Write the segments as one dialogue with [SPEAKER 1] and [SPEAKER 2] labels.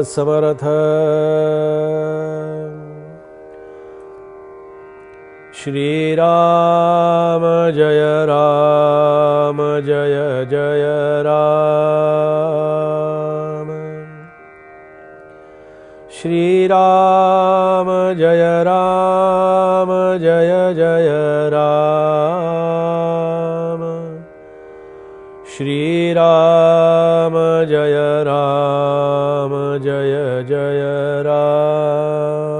[SPEAKER 1] समर्थ। श्रीराम जय राम जय जय राम। श्रीराम जय राम जय जय राम। श्रीराम जय राम जय जय राम।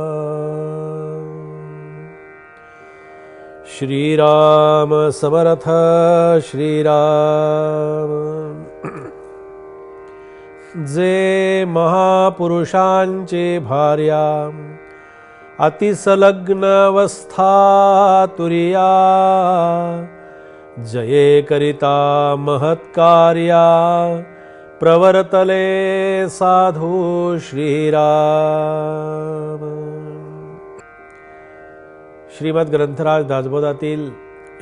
[SPEAKER 1] श्रीराम समर्थ। श्रीराम। जे महापुरुषांचे भार्या अतिसलग्न अवस्था तुरिया, जये करिता महत्कार्या प्रवर्तले साधू श्रीराम। श्रीमद ग्रंथराज दासबोधातील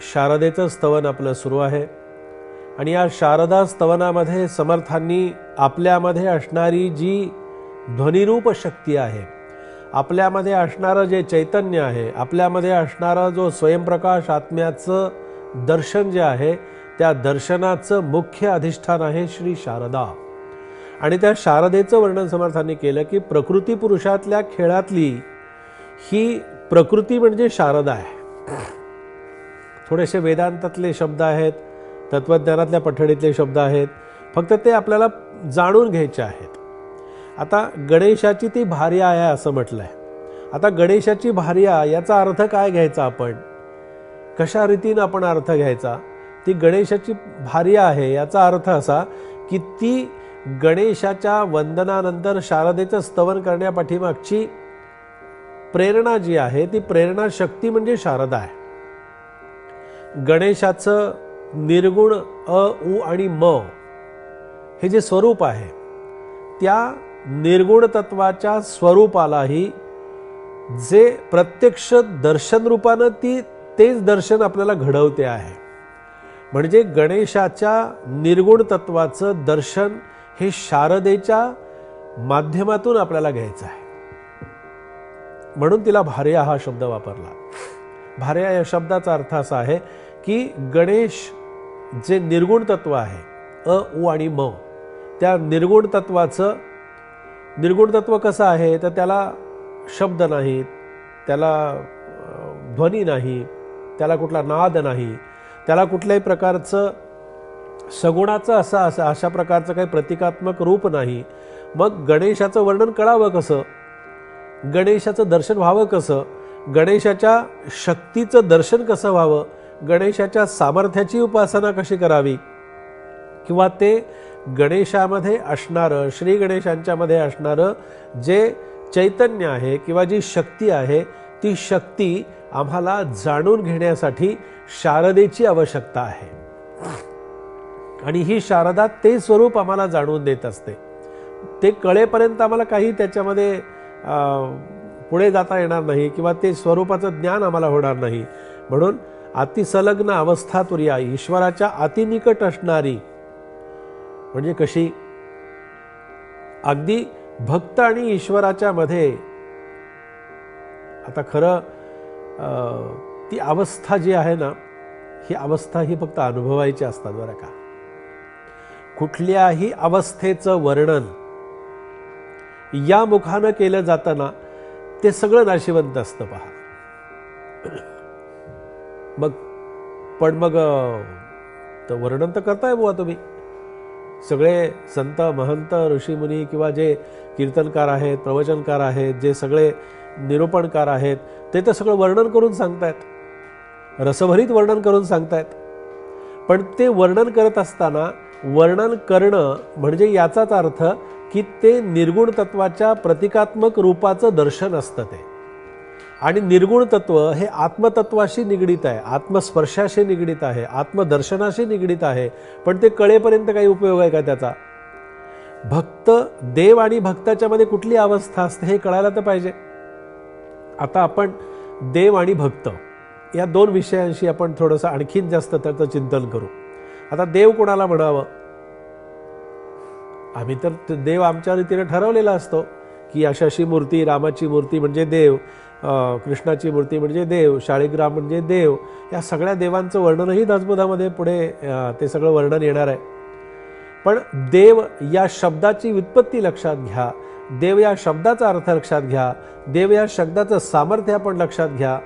[SPEAKER 1] शारदेचं स्तवन आपलं सुरू आहे आणि या शारदा स्तवनामध्ये समर्थांनी आपल्यामध्ये असणारी जी ध्वनिरूप शक्ती आहे, आपल्यामध्ये असणारं जे चैतन्य आहे, आपल्यामध्ये असणारा जो स्वयंप्रकाश आत्म्याचं दर्शन जे आहे, त्या दर्शनाचं मुख्य अधिष्ठान आहे श्री शारदा। आणि त्या शारदेचं वर्णन समर्थांनी केलं की प्रकृती पुरुषातल्या खेळातली ही प्रकृती म्हणजे शारदा आहे। थोडेसे वेदांतातले शब्द आहेत, तत्वज्ञानातल्या पठडीतले शब्द आहेत, फक्त ते आपल्याला जाणून घ्यायचे आहेत। आता गणेशाची ती भार्या आहे असं म्हटलंय। आता गणेशाची भार्या याचा अर्थ काय घ्यायचा, आपण कशा रीतीने आपण अर्थ घ्यायचा? ती गणेशाची भार्या आहे याचा अर्थ असा की ती गणेशाच्या वंदनानंतर शारदेचं स्तवन करण्यापाठीमागची प्रेरणा जी आहे, ती प्रेरणा शक्ती म्हणजे शारदा आहे। गणेशाचं निर्गुण अ उ आणि म हे जे स्वरूप आहे, त्या निर्गुण तत्वाच्या स्वरूपालाही जे प्रत्यक्ष दर्शन रूपानं तेच दर्शन आपल्याला घडवते आहे। म्हणजे गणेशाच्या निर्गुण तत्वाचं दर्शन हे शारदेच्या माध्यमातून आपल्याला घ्यायचं आहे। म्हणून तिला भार्या हा शब्द वापरला। भार्या या शब्दाचा अर्थ असा आहे की गणेश जे निर्गुण तत्व आहे, अ उ आणि म, त्या निर्गुण तत्व कसं आहे तर त्याला शब्द नाहीत, त्याला ध्वनी नाही, त्याला कुठला नाद नाही, त्याला कुठल्याही प्रकारचं सगुणाचं अशा प्रकारचं काही प्रतिकात्मक रूप नाही। मग गणेशाचं वर्णन कळावं कसं, गणेशाचं दर्शन व्हावं कसं, गणेशाच्या शक्तीचं दर्शन कसं व्हावं, गणेशाच्या सामर्थ्याची उपासना कशी करावी, किंवा ते गणेशामध्ये असणारं, श्री गणेशांच्यामध्ये असणारं जे चैतन्य आहे किंवा जी शक्ती आहे, ती शक्ती आम्हाला जाणून घेण्यासाठी शारदेची आवश्यकता आहे। आणि ही शारदा ते स्वरूप आम्हाला जाणून देत असते। ते कळेपर्यंत आम्हाला काही त्याच्यामध्ये पुढे जाता येणार नाही किंवा ते स्वरूपाचं ज्ञान आम्हाला होणार नाही। म्हणून अतिसलग्न अवस्था तुर्या, ईश्वराच्या अतिनिकट असणारी, म्हणजे कशी, अगदी भक्त आणि ईश्वराच्या मध्ये। आता खरं ती अवस्था जी आहे ना, ही अवस्था ही फक्त अनुभवायची असतात बरं का। कुठल्याही अवस्थेचं वर्णन या मुखानं केलं जातं ना, ते सगळं नाशिवंत असतं पहा। मग वर्णन तर करताय बुवा तुम्ही, सगळे संत महंत ऋषीमुनी किंवा जे कीर्तनकार आहेत, प्रवचनकार आहेत, जे सगळे निरूपणकार आहेत, ते तर सगळं वर्णन करून सांगतायत, रसभरीत वर्णन करून सांगतायत। पण ते वर्णन करत असताना वर्णन करणं म्हणजे याचाच अर्थ की ते निर्गुण तत्वाच्या प्रतिकात्मक रूपाचं दर्शन असतं ते। आणि निर्गुण तत्व हे आत्मतत्वाशी निगडित आहे, आत्मस्पर्शाशी निगडित आहे, आत्मदर्शनाशी निगडित आहे। पण ते कळेपर्यंत काही उपयोग आहे का त्याचा? भक्त, देव आणि भक्ताच्या मध्ये कुठली अवस्था असते हे कळायला तर पाहिजे। आता आपण देव आणि भक्त या दोन विषयांशी आपण थोडंसं आणखीन जास्त त्याचं चिंतन करू। आता देव कोणाला म्हणावं? आम्ही तर देव आमच्या रीतीने ठरवलेला असतो की अशी अशी मूर्ती, रामाची मूर्ती म्हणजे देव, कृष्णाची मूर्ती म्हणजे देव, शाळिग्राम म्हणजे देव, या सगळ्या देवांचं वर्णनही दासबोधामध्ये पुढे ते सगळं वर्णन येणार आहे. पण देव या शब्दाची व्युत्पत्ती लक्षात घ्या, देव या शब्दाचा अर्थ लक्षात घ्या, देव या शब्दाचं सामर्थ्य आपण लक्षात घ्या.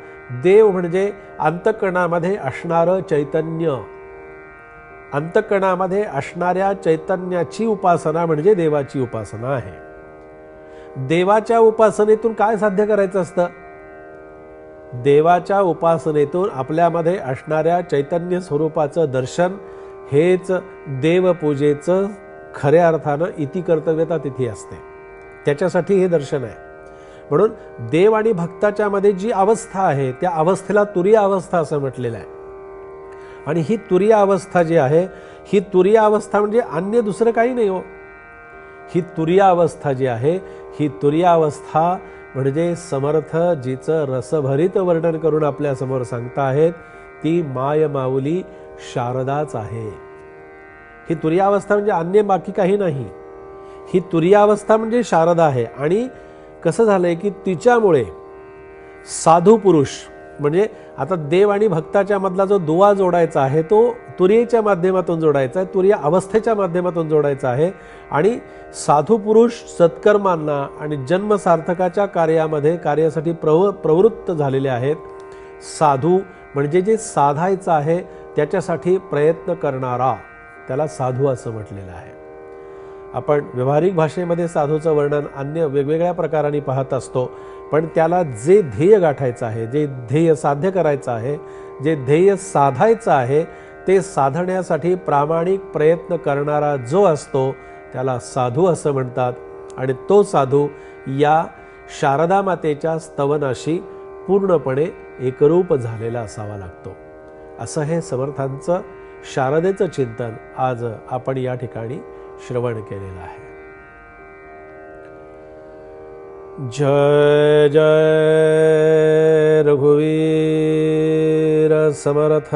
[SPEAKER 1] देव म्हणजे अंतःकरणामध्ये असणारं चैतन्य, अंतःकरणामध्ये असणाऱ्या चैतन्याची उपासना म्हणजे देवाची उपासना आहे. देवाच्या उपासनेतून काय साध्य करायचं असतं? देवाच्या उपासनेतून आपल्यामध्ये असणाऱ्या चैतन्य स्वरूपाचं दर्शन हेच देवपूजेचं खऱ्या अर्थानं इति कर्तव्यता तिथी असते. त्याच्यासाठी हे दर्शन आहे. म्हणून देव आणि भक्ताच्या मध्ये जी अवस्था आहे त्या अवस्थेला तुरीय अवस्था असं म्हटलेलं आहे. आणि ही तुरीय अवस्था जी आहे, ही तुरीय अवस्था म्हणजे अन्य दुसरं काही नाही हो. ही तुरीय अवस्था जी आहे, ही तुरीय अवस्था म्हणजे समर्थ जिचं रसभरित वर्णन करून आपल्या समोर सांगता आहेत ती माय माऊली शारदाच आहे. ही तुरीय अवस्था म्हणजे अन्य बाकी काही नाही. ही तुरीय अवस्था म्हणजे शारदा आहे. आणि कसं झालंय की तिच्यामुळे साधू पुरुष म्हणजे आता देव आणि भक्ताच्या मधला जो दुवा जोडायचा आहे तो तुरीयेच्या माध्यमातून जोडायचा आहे, तुरीय अवस्थेच्या माध्यमातून जोडायचा आहे. आणि साधू पुरुष सत्कर्मांना आणि जन्मसार्थकाच्या कार्यासाठी प्रवृत्त झालेले आहेत. साधू म्हणजे जे साधायचं आहे त्याच्यासाठी प्रयत्न करणारा, त्याला साधू असं म्हटलेलं आहे. आपण व्यावहारिक भाषेमध्ये साधूचं वर्णन अन्य वेगवेगळ्या प्रकारांनी पाहत असतो, पण त्याला जे ध्येय गाठायचं आहे, जे ध्येय साध्य करायचं आहे, जे ध्येय साधायचं आहे ते साधण्यासाठी प्रामाणिक प्रयत्न करणारा जो असतो त्याला साधू असं म्हणतात. आणि तो साधू या शारदा मातेच्या स्तवनाशी पूर्णपणे एकरूप झालेला असावा लागतो. असं हे समर्थांचं शारदेचं चिंतन आज आपण या ठिकाणी श्रवण केलेलं आहे. जय जय रघुवीर समर्थ.